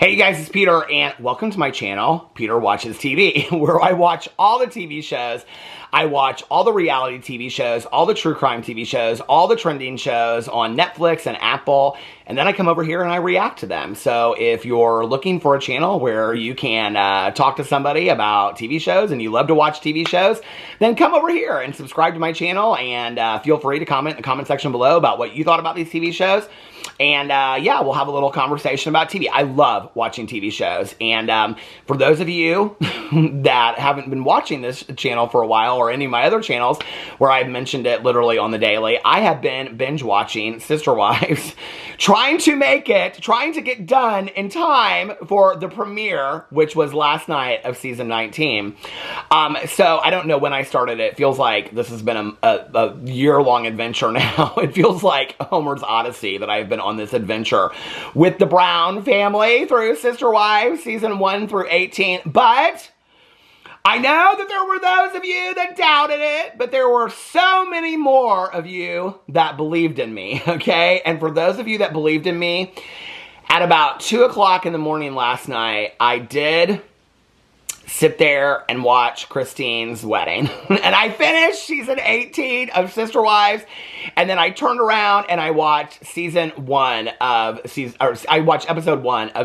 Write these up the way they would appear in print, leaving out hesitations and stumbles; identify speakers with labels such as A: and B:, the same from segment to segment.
A: Hey guys, it's Peter, and welcome to my channel, Peter Watches TV, where I watch all the TV shows. I watch all the reality TV shows, all the true crime TV shows, all the trending shows on Netflix and Apple, and then I come over here and I react to them. So if you're looking for a channel where you can talk to somebody about TV shows and you love to watch TV shows, then come over here and subscribe to my channel, and feel free to comment in the comment section below about what you thought about these TV shows. And yeah, we'll have a little conversation about TV. I love watching TV shows. And for those of you that haven't been watching this channel for a while, or any of my other channels where I've mentioned it literally on the daily, I have been binge watching Sister Wives, trying to get done in time for the premiere, which was last night, of season 19. So I don't know when I started it. It feels like this has been a year-long adventure now. It feels like Homer's Odyssey that I've been on this adventure with the Brown family through Sister Wives, season 1 through 18. But I know that there were those of you that doubted it, but there were so many more of you that believed in me, okay? And for those of you that believed in me, at about 2 o'clock in the morning last night, I did sit there and watch Christine's wedding. And I finished season 18 of Sister Wives, and then I turned around and I watched episode 1 of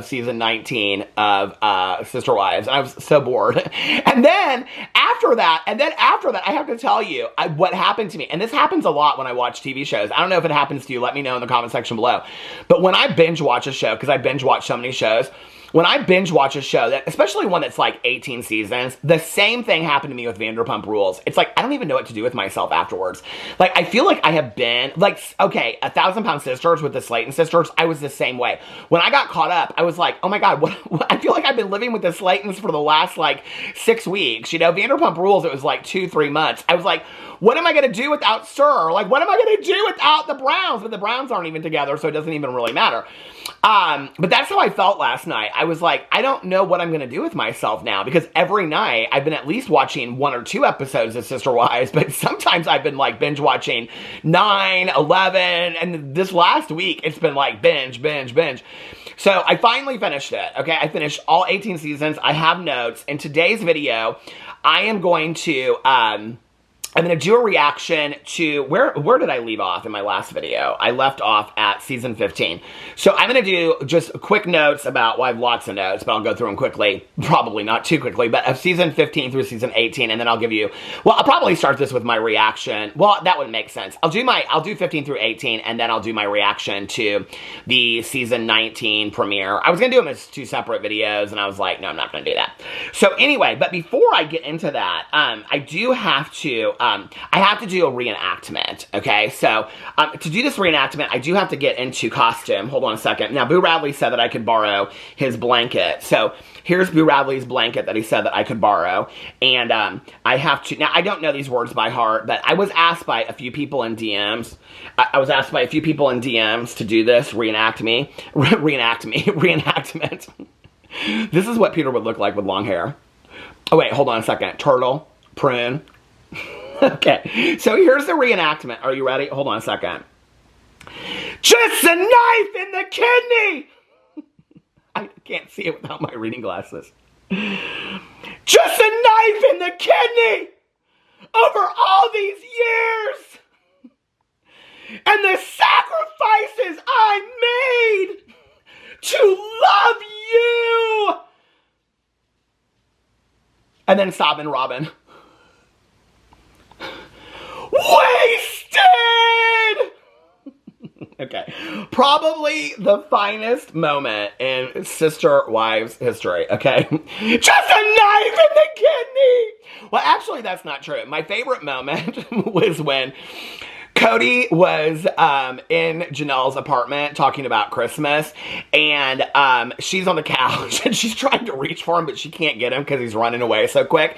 A: season 19 of Sister Wives. And I was so bored. And then after that, I have to tell you what happened to me. And this happens a lot when I watch TV shows. I don't know if it happens to you. Let me know in the comment section below. But when I binge watch a show, because I binge watch so many shows, when I binge watch a show, that, especially one that's like 18 seasons, the same thing happened to me with Vanderpump Rules. It's like, I don't even know what to do with myself afterwards. Like, I feel like I have been, like, okay, 1,000 Pound Sisters with the Slayton sisters, I was the same way. When I got caught up, I was like, oh my God, what I feel like I've been living with the Slaytons for the last, like, 6 weeks. You know, Vanderpump Rules, it was like 2-3 months. I was like, what am I going to do without Sir? Like, what am I going to do without the Browns? But the Browns aren't even together, so it doesn't even really matter. But that's how I felt last night. I was like, I don't know what I'm going to do with myself now, because every night I've been at least watching 1 or 2 episodes of Sister Wives, but sometimes I've been like binge watching 9, 11, and this last week it's been like binge. So I finally finished it, okay? I finished all 18 seasons. I have notes. In today's video, I am going to, I'm going to do a reaction to, where did I leave off in my last video? I left off at season 15. So I'm going to do just quick notes about, well, I have lots of notes, but I'll go through them quickly. Probably not too quickly, but of season 15 through season 18, and then I'll give you, well, I'll probably start this with my reaction. Well, that wouldn't make sense. I'll do 15 through 18, and then I'll do my reaction to the season 19 premiere. I was going to do them as 2 separate videos, and I was like, no, I'm not going to do that. So anyway, but before I get into that, I do have to, I have to do a reenactment, okay? So, to do this reenactment, I do have to get into costume. Hold on a second. Now, Boo Radley said that I could borrow his blanket. So, here's Boo Radley's blanket that he said that I could borrow. And, I have to, now, I don't know these words by heart, but I was asked by a few people in DMs. I was asked by a few people in DMs to do this reenactment. This is what Peter would look like with long hair. Oh, wait, hold on a second. Turtle, prune. Okay, so here's the reenactment. Are you ready? Hold on a second. Just a knife in the kidney! I can't see it without my reading glasses. Just a knife in the kidney! Over all these years! And the sacrifices I made to love you! And then sobbing Robin. Wasted! Okay. Probably the finest moment in Sister Wives history, okay? Just a knife in the kidney! Well, actually, that's not true. My favorite moment was when Cody was in Janelle's apartment talking about Christmas, and she's on the couch, and she's trying to reach for him, but she can't get him because he's running away so quick.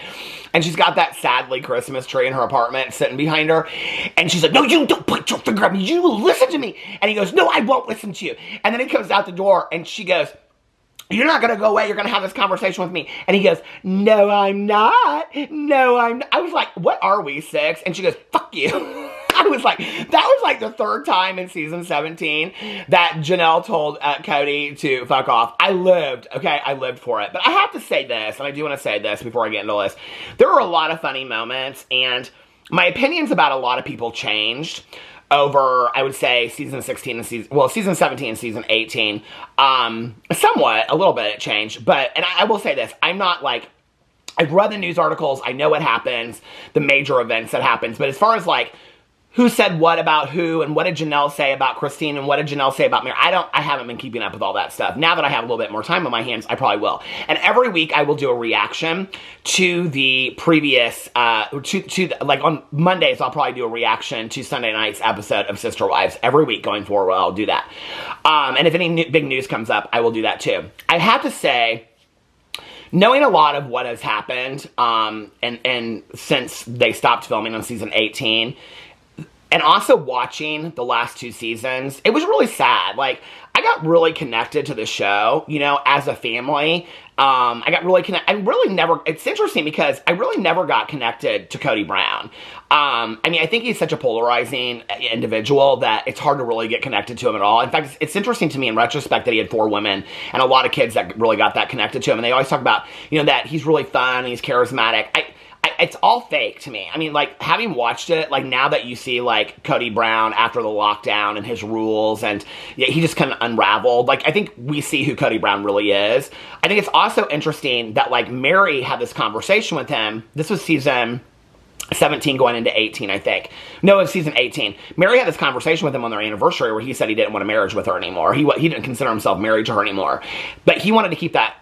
A: And she's got that sadly Christmas tree in her apartment sitting behind her, and she's like, no, you don't put your finger on me, you listen to me. And he goes, no, I won't listen to you. And then he comes out the door, and she goes, you're not going to go away. You're going to have this conversation with me. And he goes, no, I'm not. No, I'm not. I was like, what are we, 6? And she goes, fuck you. that was like the third time in season 17 that Janelle told Cody to fuck off. I lived for it. But I have to say this, and I do want to say this before I get into this. There were a lot of funny moments, and my opinions about a lot of people changed over, I would say, season 16 and season 17 and season 18. Somewhat, a little bit it changed. But, and I will say this, I'm not like, I've read the news articles, I know what happens, the major events that happens, but as far as like, who said what about who, and what did Janelle say about Christine, and what did Janelle say about Mary, I haven't been keeping up with all that stuff. Now that I have a little bit more time on my hands, I probably will. And every week I will do a reaction to the previous, like on Mondays, I'll probably do a reaction to Sunday night's episode of Sister Wives. Every week going forward, I'll do that. And if any big news comes up, I will do that too. I have to say, knowing a lot of what has happened, and since they stopped filming on season 18, and also watching the last two seasons, it was really sad. Like, I got really connected to the show, you know, as a family. I got really it's interesting because I really never got connected to Cody Brown. I mean, I think he's such a polarizing individual that it's hard to really get connected to him at all. In fact, it's interesting to me in retrospect that he had 4 women and a lot of kids that really got that connected to him. And they always talk about, you know, that he's really fun and he's charismatic. It's all fake to me. I mean, like, having watched it, like, now that you see, like, Cody Brown after the lockdown and his rules, and yeah, he just kind of unraveled, like, I think we see who Cody Brown really is. I think it's also interesting that, like, Mary had this conversation with him. This was season 17 going into 18, I think. No, it was season 18. Mary had this conversation with him on their anniversary where he said he didn't want a marriage with her anymore. He didn't consider himself married to her anymore. But he wanted to keep that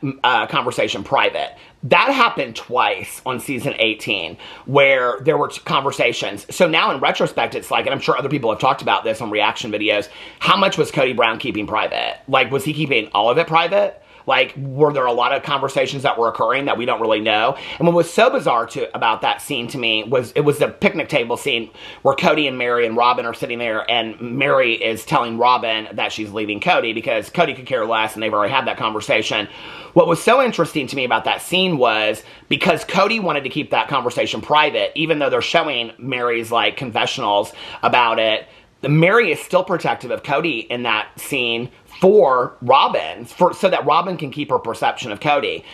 A: conversation private. That happened twice on season 18 where there were conversations. So now in retrospect, it's like, and I'm sure other people have talked about this on reaction videos, how much was Cody Brown keeping private? Like, was he keeping all of it private? Like, were there a lot of conversations that were occurring that we don't really know? And what was so bizarre about that scene to me was, it was the picnic table scene where Cody and Mary and Robin are sitting there, and Mary is telling Robin that she's leaving Cody because Cody could care less, and they've already had that conversation. What was so interesting to me about that scene was, because Cody wanted to keep that conversation private, even though they're showing Mary's, like, confessionals about it, Mary is still protective of Cody in that scene for Robin, so that Robin can keep her perception of Cody.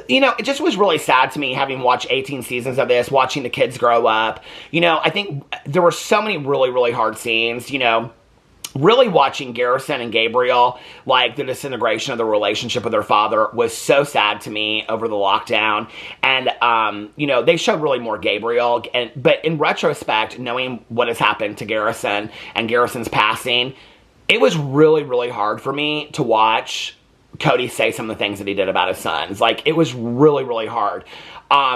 A: You know, it just was really sad to me, having watched 18 seasons of this, watching the kids grow up. You know, I think there were so many really, really hard scenes, you know. Really watching Garrison and Gabriel, like, the disintegration of the relationship with their father was so sad to me over the lockdown. And, you know, they showed really more Gabriel. But in retrospect, knowing what has happened to Garrison and Garrison's passing, it was really, really hard for me to watch Cody say some of the things that he did about his sons. Like, it was really, really hard.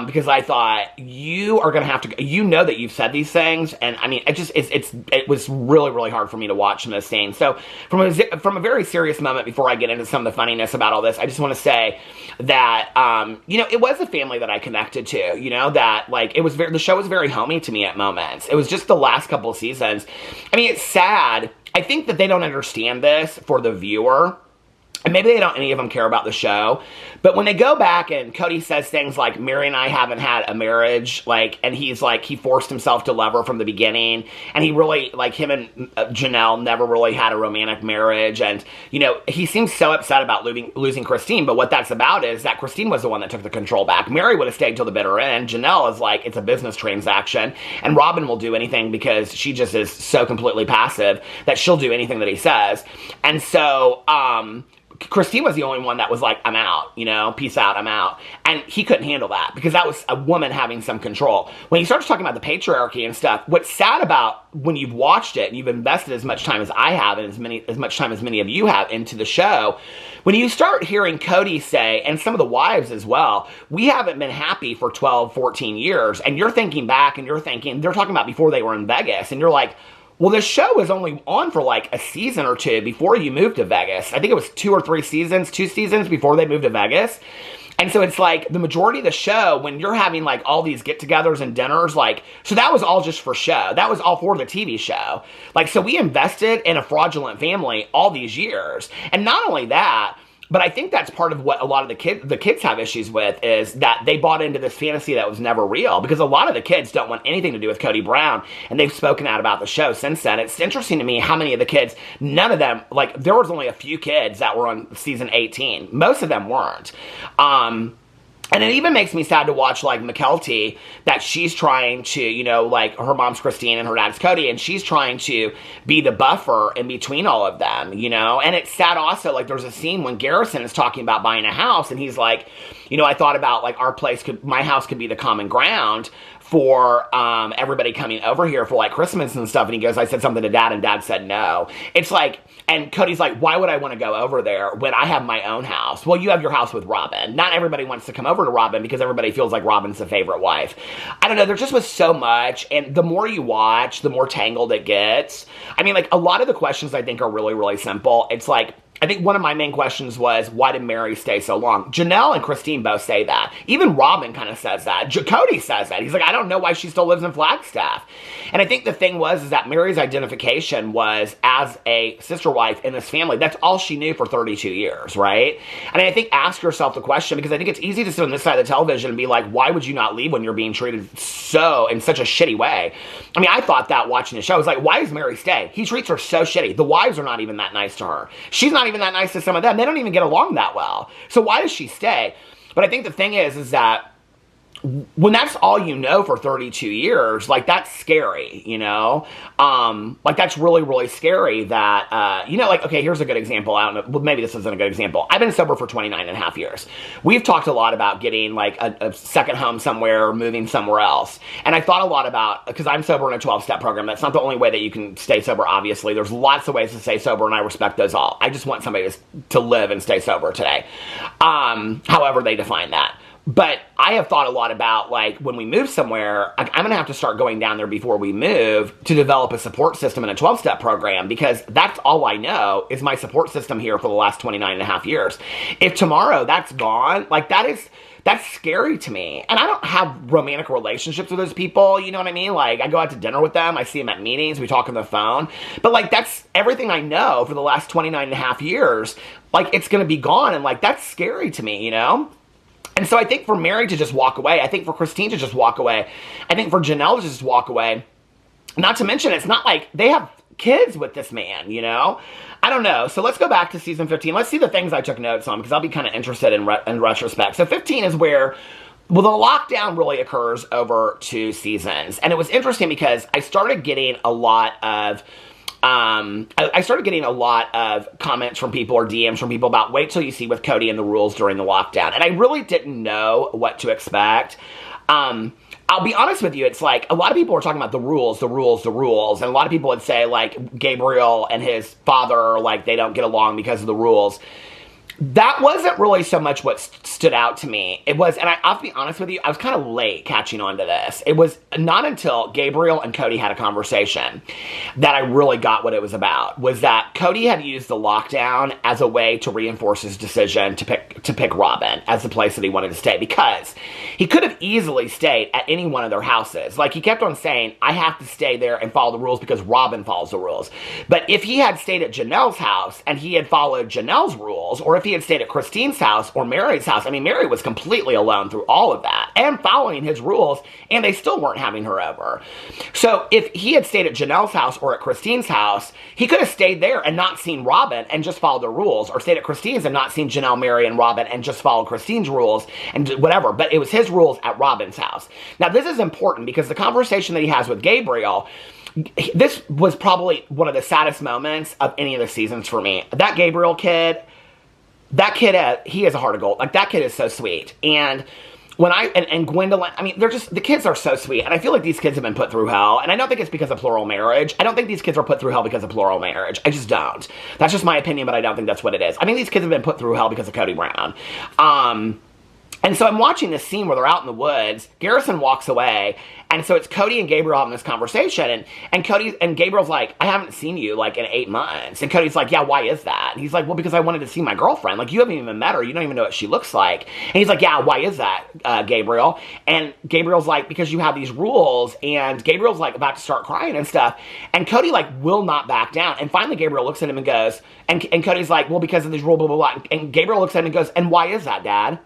A: Because I thought, you are going to have to, you know that you've said these things, and I mean, it was really, really hard for me to watch in this scene. So, from a very serious moment, before I get into some of the funniness about all this, I just want to say that, you know, it was a family that I connected to, you know, that, like, the show was very homey to me at moments. It was just the last couple of seasons. I mean, it's sad. I think that they don't understand this for the viewer. And maybe any of them care about the show. But when they go back and Cody says things like, Mary and I haven't had a marriage, like, and he's like, he forced himself to love her from the beginning. And he really, like, him and Janelle never really had a romantic marriage. And, you know, he seems so upset about losing Christine. But what that's about is that Christine was the one that took the control back. Mary would have stayed till the bitter end. Janelle is like, it's a business transaction. And Robin will do anything because she just is so completely passive that she'll do anything that he says. And so, Christine was the only one that was like, I'm out, you know, peace out, I'm out. And he couldn't handle that because that was a woman having some control. When he starts talking about the patriarchy and stuff, what's sad about when you've watched it and you've invested as much time as I have and as much time as many of you have into the show, when you start hearing Cody say, and some of the wives as well, we haven't been happy for 12, 14 years. And you're thinking back and you're thinking, they're talking about before they were in Vegas. And you're like, well, the show was only on for like a season or two before you moved to Vegas. I think it was 2 seasons before they moved to Vegas. And so it's like the majority of the show, when you're having like all these get-togethers and dinners, like, so that was all just for show. That was all for the TV show. Like, so we invested in a fraudulent family all these years. And not only that, But I think that's part of what a lot of the kids have issues with, is that they bought into this fantasy that was never real, because a lot of the kids don't want anything to do with Cody Brown, and they've spoken out about the show since then. It's interesting to me how many of the kids, none of them, like, there was only a few kids that were on season 18. Most of them weren't. And it even makes me sad to watch, like, McKelty, that she's trying to, you know, like, her mom's Christine and her dad's Cody, and she's trying to be the buffer in between all of them, you know? And it's sad also, like, there's a scene when Garrison is talking about buying a house, and he's like, you know, I thought about, like, my house could be the common ground for everybody coming over here for, like, Christmas and stuff. And he goes, I said something to Dad, and Dad said no. It's like, and Cody's like, why would I want to go over there when I have my own house? Well, you have your house with Robin. Not everybody wants to come over to Robin because everybody feels like Robin's the favorite wife. I don't know. There just was so much. And the more you watch, the more tangled it gets. I mean, like, a lot of the questions I think are really, really simple. It's like, I think one of my main questions was, why did Mary stay so long? Janelle and Christine both say that. Even Robin kind of says that. Cody says that. He's like, I don't know why she still lives in Flagstaff. And I think the thing was is that Mary's identification was as a sister wife in this family. That's all she knew for 32 years, right? And I think ask yourself the question, because I think it's easy to sit on this side of the television and be like, why would you not leave when you're being treated in such a shitty way? I mean, I thought that watching the show. I was like, why does Mary stay? He treats her so shitty. The wives are not even that nice to her. She's not even that nice to some of them. They don't even get along that well. So why does she stay? But I think the thing is that when that's all you know for 32 years, like, that's scary, you know? Like, that's really, really scary that, you know, like, okay, here's a good example. I don't know, well, maybe this isn't a good example. I've been sober for 29 and a half years. We've talked a lot about getting, like, a second home somewhere or moving somewhere else. And I thought a lot about, because I'm sober in a 12-step program. That's not the only way that you can stay sober, obviously. There's lots of ways to stay sober, and I respect those all. I just want somebody to live and stay sober today. However they define that. But I have thought a lot about, like, when we move somewhere, I'm going to have to start going down there before we move to develop a support system in a 12-step program, because that's all I know is my support system here for the last 29 and a half years. If tomorrow that's gone, like, that's scary to me. And I don't have romantic relationships with those people, you know what I mean? Like, I go out to dinner with them, I see them at meetings, we talk on the phone. But, like, that's everything I know for the last 29 and a half years. Like, it's going to be gone, and, like, that's scary to me, you know? And so I think for Mary to just walk away, I think for Christine to just walk away, I think for Janelle to just walk away, not to mention it's not like they have kids with this man, you know? I don't know. So let's go back to season 15. Let's see the things I took notes on, because I'll be kind of interested in retrospect. So 15 is where, well, the lockdown really occurs over 2 seasons. And it was interesting because I started getting a lot of comments from people or DMs from people about wait till you see with Cody and the rules during the lockdown. And I really didn't know what to expect. I'll be honest with you, it's like a lot of people were talking about the rules. And a lot of people would say, like, Gabriel and his father, like, they don't get along because of the rules. That wasn't really so much what stood out to me. It was, and I'll be honest with you, I was kind of late catching on to this. It was not until Gabriel and Cody had a conversation that I really got what it was about. Was that Cody had used the lockdown as a way to reinforce his decision to pick Robin as the place that he wanted to stay, because he could have easily stayed at any one of their houses. Like, he kept on saying, I have to stay there and follow the rules because Robin follows the rules. But if he had stayed at Janelle's house and he had followed Janelle's rules, or if he had stayed at Christine's house or Mary's house, I mean, Mary was completely alone through all of that and following his rules, and they still weren't having her over. So if he had stayed at Janelle's house or at Christine's house, he could have stayed there and not seen Robin and just followed the rules, or stayed at Christine's and not seen Janelle, Mary, and Robin and just followed Christine's rules and whatever. But it was his rules at Robin's house. Now, this is important because the conversation that he has with Gabriel, this was probably one of the saddest moments of any of the seasons for me. That Gabriel kid, he has a heart of gold. Like, that kid is so sweet. And when and Gwendolyn, I mean, they're just, the kids are so sweet. And I feel like these kids have been put through hell. And I don't think it's because of plural marriage. I don't think these kids are put through hell because of plural marriage. I just don't. That's just my opinion, but I don't think that's what it is. I think these kids have been put through hell because of Cody Brown. And so I'm watching this scene where they're out in the woods. Garrison walks away. And so it's Cody and Gabriel having this conversation. And Gabriel's like, I haven't seen you like in 8 months. And Cody's like, yeah, why is that? And he's like, well, because I wanted to see my girlfriend. Like, you haven't even met her. You don't even know what she looks like. And he's like, yeah, why is that, Gabriel? And Gabriel's like, because you have these rules. And Gabriel's like about to start crying and stuff. And Cody like will not back down. And finally Gabriel looks at him and goes, and Cody's like, well, because of these rules, blah, blah, blah. And Gabriel looks at him and goes, and why is that, Dad?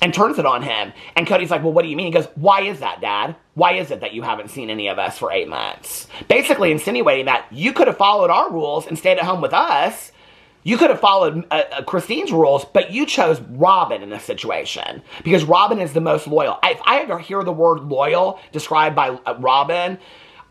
A: And turns it on him. And Cody's like, well, what do you mean? He goes, why is that, Dad? Why is it that you haven't seen any of us for 8 months? Basically insinuating that you could have followed our rules and stayed at home with us. You could have followed Christine's rules, but you chose Robin in this situation. Because Robin is the most loyal. If I ever hear the word loyal described by Robin,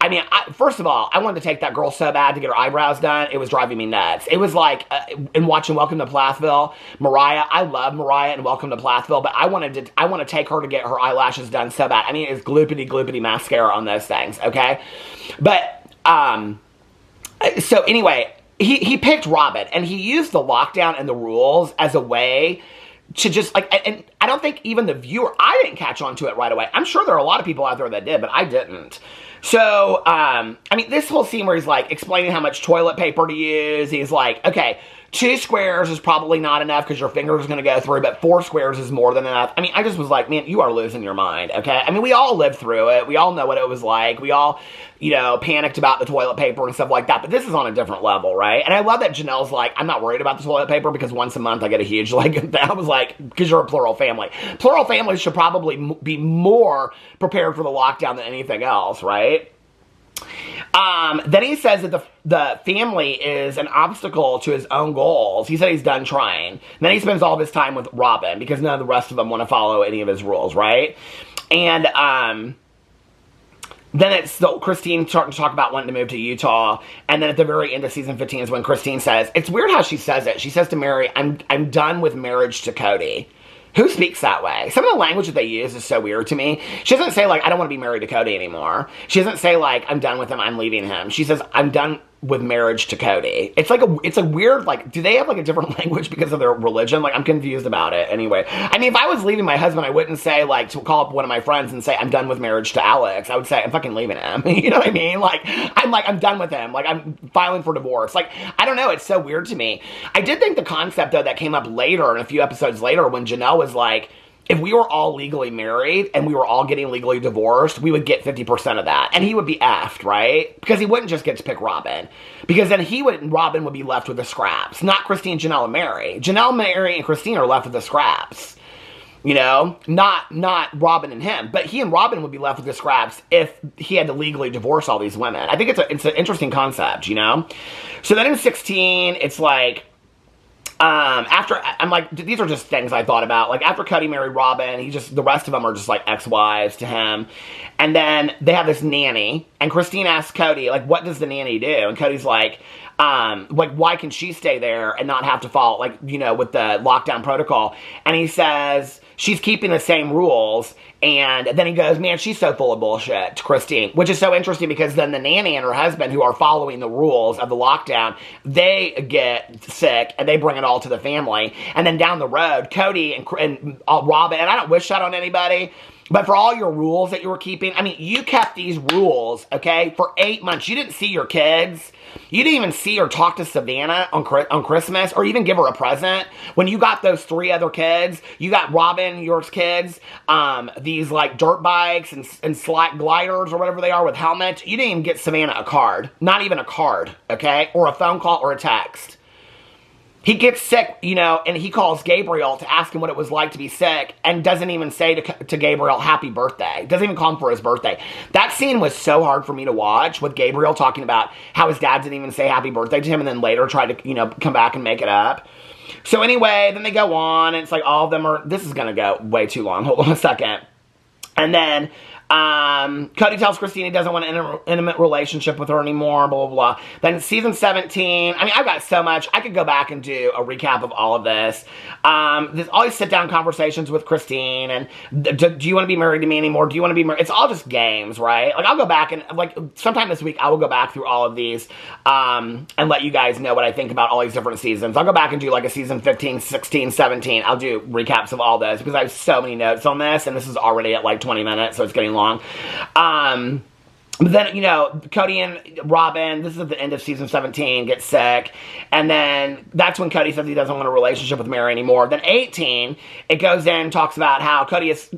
A: I mean, first of all, I wanted to take that girl so bad to get her eyebrows done. It was driving me nuts. It was like, in watching Welcome to Plathville, Mariah, I love Mariah and Welcome to Plathville, but I want to take her to get her eyelashes done so bad. I mean, it's gloopity mascara on those things, okay? But, so anyway, he picked Robin, and he used the lockdown and the rules as a way to just, like, and I don't think even the viewer, I didn't catch on to it right away. I'm sure there are a lot of people out there that did, but I didn't. So, I mean, this whole scene where he's, like, explaining how much toilet paper to use, he's like, okay, 2 squares is probably not enough because your finger's going to go through, but 4 squares is more than enough. I mean, I just was like, man, you are losing your mind, okay? I mean, we all lived through it. We all know what it was like. We all, you know, panicked about the toilet paper and stuff like that, but this is on a different level, right? And I love that Janelle's like, I'm not worried about the toilet paper because once a month I get a huge, like, I was like, because you're a plural family. Plural families should probably be more prepared for the lockdown than anything else, right? Then he says that the family is an obstacle to his own goals. He said he's done trying. And then he spends all of his time with Robin because none of the rest of them want to follow any of his rules, right? And then it's still Christine starting to talk about wanting to move to Utah. And then at the very end of season 15 is when Christine says, it's weird how she says it. She says to Mary, I'm done with marriage to Cody. Who speaks that way? Some of the language that they use is so weird to me. She doesn't say, like, I don't want to be married to Cody anymore. She doesn't say, like, I'm done with him, I'm leaving him. She says, I'm done with marriage to Cody. It's like it's a weird, like, do they have, like, a different language because of their religion? Like, I'm confused about it anyway. I mean, if I was leaving my husband, I wouldn't say, like, to call up one of my friends and say, I'm done with marriage to Alex. I would say, I'm fucking leaving him. You know what I mean? I'm done with him. Like, I'm filing for divorce. Like, I don't know. It's so weird to me. I did think the concept, though, that came up later, and a few episodes later, when Janelle was like, if we were all legally married and we were all getting legally divorced, we would get 50% of that. And he would be effed, right? Because he wouldn't just get to pick Robin. Because then Robin would be left with the scraps. Not Christine, Janelle, and Mary. Janelle, Mary, and Christine are left with the scraps. You know? Not Robin and him. But he and Robin would be left with the scraps if he had to legally divorce all these women. I think it's an interesting concept, you know? So then in 16, it's like, after, I'm like, these are just things I thought about. Like, after Cody married Robin, the rest of them are just like ex-wives to him. And then they have this nanny, and Christine asks Cody, like, what does the nanny do? And Cody's like, why can she stay there and not have to follow, like, you know, with the lockdown protocol? And he says, she's keeping the same rules. And then he goes, man, she's so full of bullshit to Christine, which is so interesting because then the nanny and her husband, who are following the rules of the lockdown, they get sick and they bring it all to the family. And then down the road, Cody and Robin, and I don't wish that on anybody, but for all your rules that you were keeping, I mean, you kept these rules, okay, for 8 months. You didn't see your kids. You didn't even see or talk to Savannah on Christmas or even give her a present. When you got those 3 other kids, you got Robin, your kids, these like dirt bikes and slack gliders or whatever they are with helmets. You didn't even get Savannah a card. Not even a card, okay, or a phone call or a text. He gets sick, you know, and he calls Gabriel to ask him what it was like to be sick and doesn't even say to Gabriel, happy birthday. Doesn't even call him for his birthday. That scene was so hard for me to watch with Gabriel talking about how his dad didn't even say happy birthday to him and then later tried to, you know, come back and make it up. So anyway, then they go on and it's like all of them are, this is going to go way too long. Hold on a second. And then Cody tells Christine he doesn't want an intimate relationship with her anymore, blah, blah, blah. Then season 17, I mean, I've got so much. I could go back and do a recap of all of this. There's always sit-down conversations with Christine, and do you want to be married to me anymore? Do you want to be married? It's all just games, right? Like, I'll go back and, like, sometime this week, I will go back through all of these, and let you guys know what I think about all these different seasons. I'll go back and do, like, a season 15, 16, 17. I'll do recaps of all those, because I have so many notes on this, and this is already at, like, 20 minutes, so it's getting long. But then, you know, Cody and Robin, this is at the end of season 17, get sick. And then that's when Cody says he doesn't want a relationship with Mary anymore. Then 18, it goes in, talks about how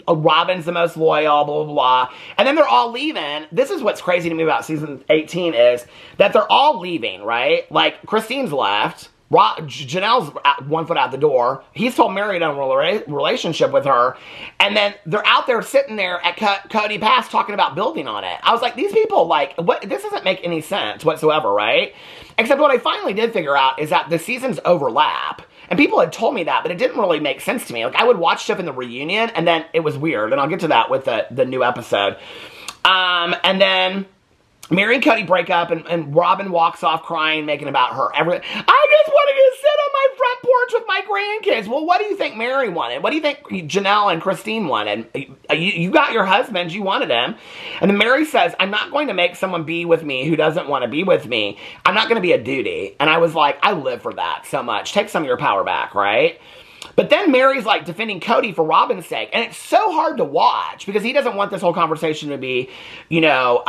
A: Robin's the most loyal, blah, blah, blah. And then they're all leaving. This is what's crazy to me about season 18 is that they're all leaving, right? Like, Christine's left. Janelle's 1 foot out the door. He's told Mary to have a relationship with her. And then they're out there sitting there at Cody Pass talking about building on it. I was like, these people, like, what? This doesn't make any sense whatsoever, right? Except what I finally did figure out is that the seasons overlap. And people had told me that, but it didn't really make sense to me. Like, I would watch stuff in the reunion, and then it was weird. And I'll get to that with the new episode. And then Mary and Cody break up, and Robin walks off crying, making about her. I just wanted to sit on my front porch with my grandkids. Well, what do you think Mary wanted? What do you think Janelle and Christine wanted? You got your husband. You wanted him. And then Mary says, I'm not going to make someone be with me who doesn't want to be with me. I'm not going to be a duty. And I was like, I live for that so much. Take some of your power back, right? But then Mary's like defending Cody for Robin's sake. And it's so hard to watch because he doesn't want this whole conversation to be, you know,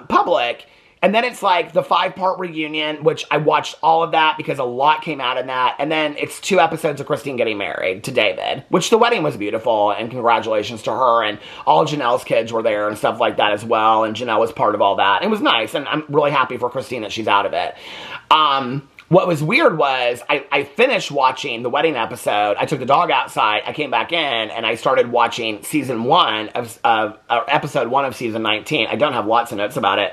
A: public. And then it's like the 5-part reunion, which I watched all of that because a lot came out in that. And then it's 2 episodes of Christine getting married to David, which the wedding was beautiful. And congratulations to her. And all Janelle's kids were there and stuff like that as well. And Janelle was part of all that. It was nice. And I'm really happy for Christine that she's out of it. What was weird was I finished watching the wedding episode. I took the dog outside. I came back in and I started watching season 1 of episode 1 of season 19. I don't have lots of notes about it,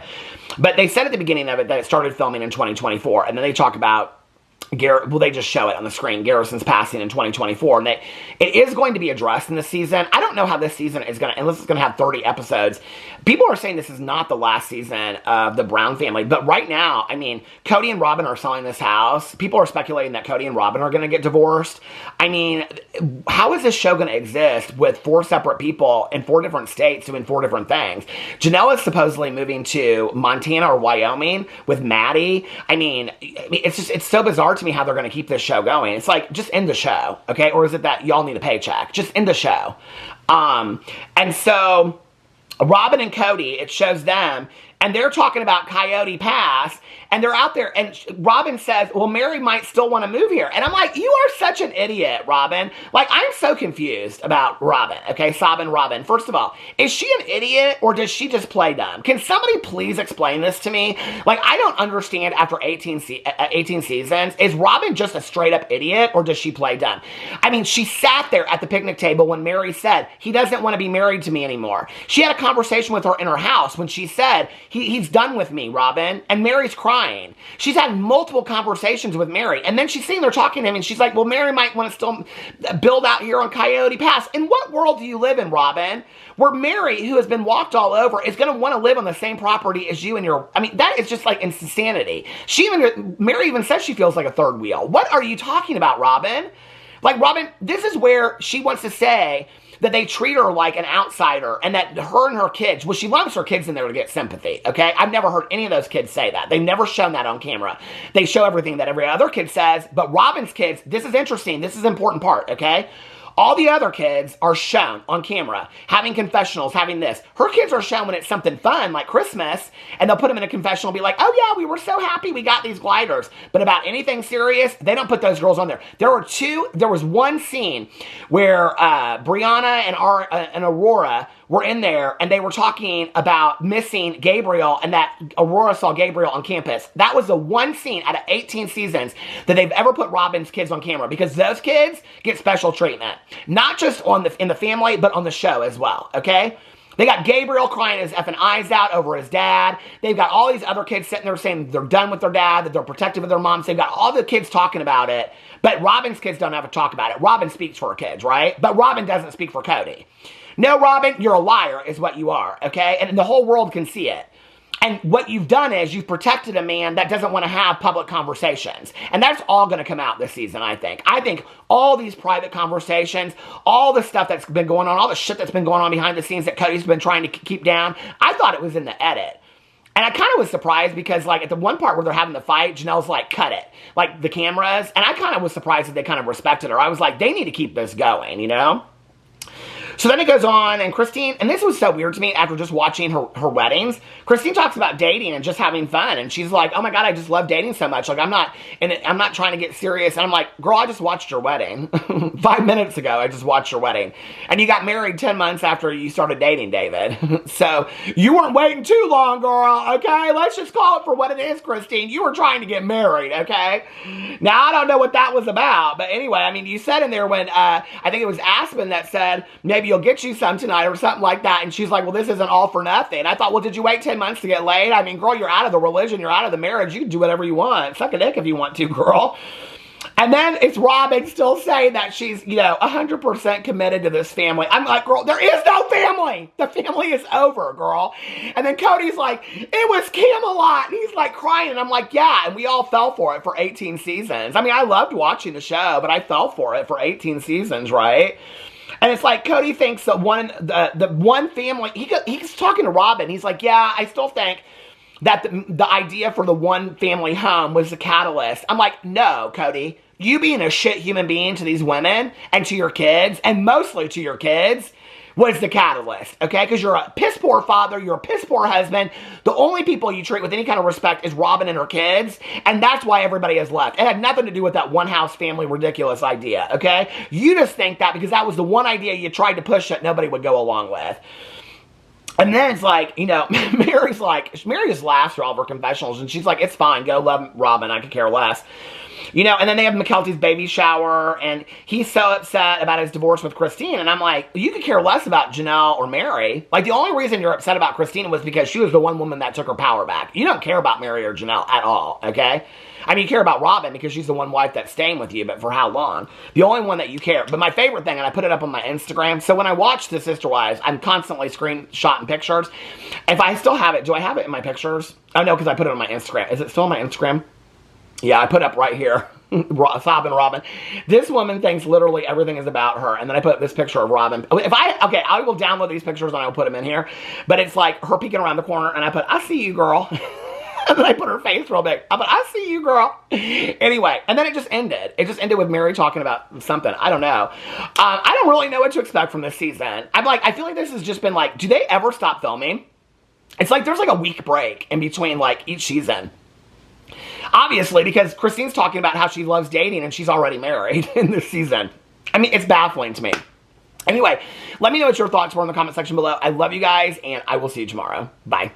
A: but they said at the beginning of it that it started filming in 2024, and then they talk about they just show it on the screen. Garrison's passing in 2024, and it is going to be addressed in this season. I don't know how this season is going to, unless it's going to have 30 episodes. People are saying this is not the last season of the Brown family, but right now, I mean, Cody and Robin are selling this house. People are speculating that Cody and Robin are going to get divorced. I mean, how is this show going to exist with 4 separate people in 4 different states doing 4 different things? Janelle is supposedly moving to Montana or Wyoming with Maddie. I mean, it's so bizarre to me how they're going to keep this show going. It's like, just end the show, okay? Or is it that y'all need a paycheck? Just end the show. And so Robin and Cody, it shows them, and they're talking about Coyote Pass, and they're out there, and Robin says, well, Mary might still want to move here. And I'm like, you are such an idiot, Robin. Like, I'm so confused about Robin, okay? Sobbing Robin. First of all, is she an idiot, or does she just play dumb? Can somebody please explain this to me? Like, I don't understand after 18 seasons. Is Robin just a straight-up idiot, or does she play dumb? I mean, she sat there at the picnic table when Mary said, he doesn't want to be married to me anymore. She had a conversation with her in her house when she said, he's done with me, Robin. And Mary's crying. She's had multiple conversations with Mary. And then she's sitting there talking to him, and she's like, well, Mary might want to still build out here on Coyote Pass. In what world do you live in, Robin? Where Mary, who has been walked all over, is going to want to live on the same property as you and your... I mean, that is just like insanity. Mary even says she feels like a third wheel. What are you talking about, Robin? Like, Robin, this is where she wants to say that they treat her like an outsider, and that her and her kids, well, she lumps her kids in there to get sympathy, okay? I've never heard any of those kids say that. They've never shown that on camera. They show everything that every other kid says, but Robin's kids, this is interesting, this is an important part, okay? All the other kids are shown on camera, having confessionals, having this. Her kids are shown when it's something fun, like Christmas, and they'll put them in a confessional and be like, oh yeah, we were so happy we got these gliders. But about anything serious, they don't put those girls on there. There was one scene where Brianna and Aurora were in there, and they were talking about missing Gabriel, and that Aurora saw Gabriel on campus. That was the one scene out of 18 seasons that they've ever put Robin's kids on camera, because those kids get special treatment. Not just in the family, but on the show as well, okay? They got Gabriel crying his effing eyes out over his dad. They've got all these other kids sitting there saying they're done with their dad, that they're protective of their moms. They've got all the kids talking about it. But Robin's kids don't have to talk about it. Robin speaks for her kids, right? But Robin doesn't speak for Cody. No, Robin, you're a liar is what you are, okay? And the whole world can see it. And what you've done is you've protected a man that doesn't want to have public conversations. And that's all going to come out this season, I think. I think all these private conversations, all the stuff that's been going on, all the shit that's been going on behind the scenes that Cody's been trying to keep down, I thought it was in the edit. And I kind of was surprised because, like, at the one part where they're having the fight, Janelle's like, cut it. Like, the cameras. And I kind of was surprised that they kind of respected her. I was like, they need to keep this going, you know? So then it goes on, and Christine, and this was so weird to me after just watching her weddings. Christine talks about dating and just having fun, and she's like, oh my God, I just love dating so much. Like, I'm not trying to get serious. And I'm like, girl, I just watched your wedding. 5 minutes ago, I just watched your wedding. And you got married 10 months after you started dating David. So you weren't waiting too long, girl, okay? Let's just call it for what it is, Christine. You were trying to get married, okay? Now, I don't know what that was about, but anyway, I mean, you said in there when, I think it was Aspen that said, maybe you'll get you some tonight or something like that. And she's like, well, this isn't all for nothing. I thought, well, did you wait 10 months to get laid? I mean, girl, you're out of the religion. You're out of the marriage. You can do whatever you want. Suck a dick if you want to, girl. And then it's Robin still saying that she's, 100% committed to this family. I'm like, girl, there is no family. The family is over, girl. And then Cody's like, it was Camelot. And he's like crying. And I'm like, yeah. And we all fell for it for 18 seasons. I mean, I loved watching the show, but I fell for it for 18 seasons, right? And it's like Cody thinks that the one family, he's talking to Robin. He's like, yeah, I still think that the idea for the one family home was the catalyst. I'm like, no, Cody, you being a shit human being to these women and to your kids, and mostly to your kids, was the catalyst, okay? Because you're a piss poor father, you're a piss poor husband. The only people you treat with any kind of respect is Robin and her kids, and that's why everybody has left. It had nothing to do with that one house family ridiculous idea, okay? You just think that because that was the one idea you tried to push that nobody would go along with. And then it's like, Mary just laughs through all of her confessionals, and she's like, it's fine, go love Robin, I could care less. And then they have McKelty's baby shower, and he's so upset about his divorce with Christine, and I'm like, you could care less about Janelle or Mary. Like, the only reason you're upset about Christine was because she was the one woman that took her power back. You don't care about Mary or Janelle at all, okay? I mean, you care about Robin because she's the one wife that's staying with you, but for how long? The only one that you care. But my favorite thing, and I put it up on my Instagram, so when I watch the Sister Wives, I'm constantly screenshotting pictures. If I still have it, do I have it in my pictures? Oh, no, because I put it on my Instagram. Is it still on my Instagram? Yeah, I put up right here, sobbing Robin. This woman thinks literally everything is about her. And then I put this picture of Robin. I will download these pictures and I will put them in here. But it's like her peeking around the corner and I put, I see you, girl. And then I put her face real big. I put, I see you, girl. Anyway, and then it just ended. It just ended with Mary talking about something. I don't know. I don't really know what to expect from this season. I feel like this has just been like, do they ever stop filming? It's like there's like a week break in between like each season. Obviously, because Christine's talking about how she loves dating and she's already married in this season. I mean, it's baffling to me. Anyway, let me know what your thoughts were in the comment section below. I love you guys, and I will see you tomorrow. Bye.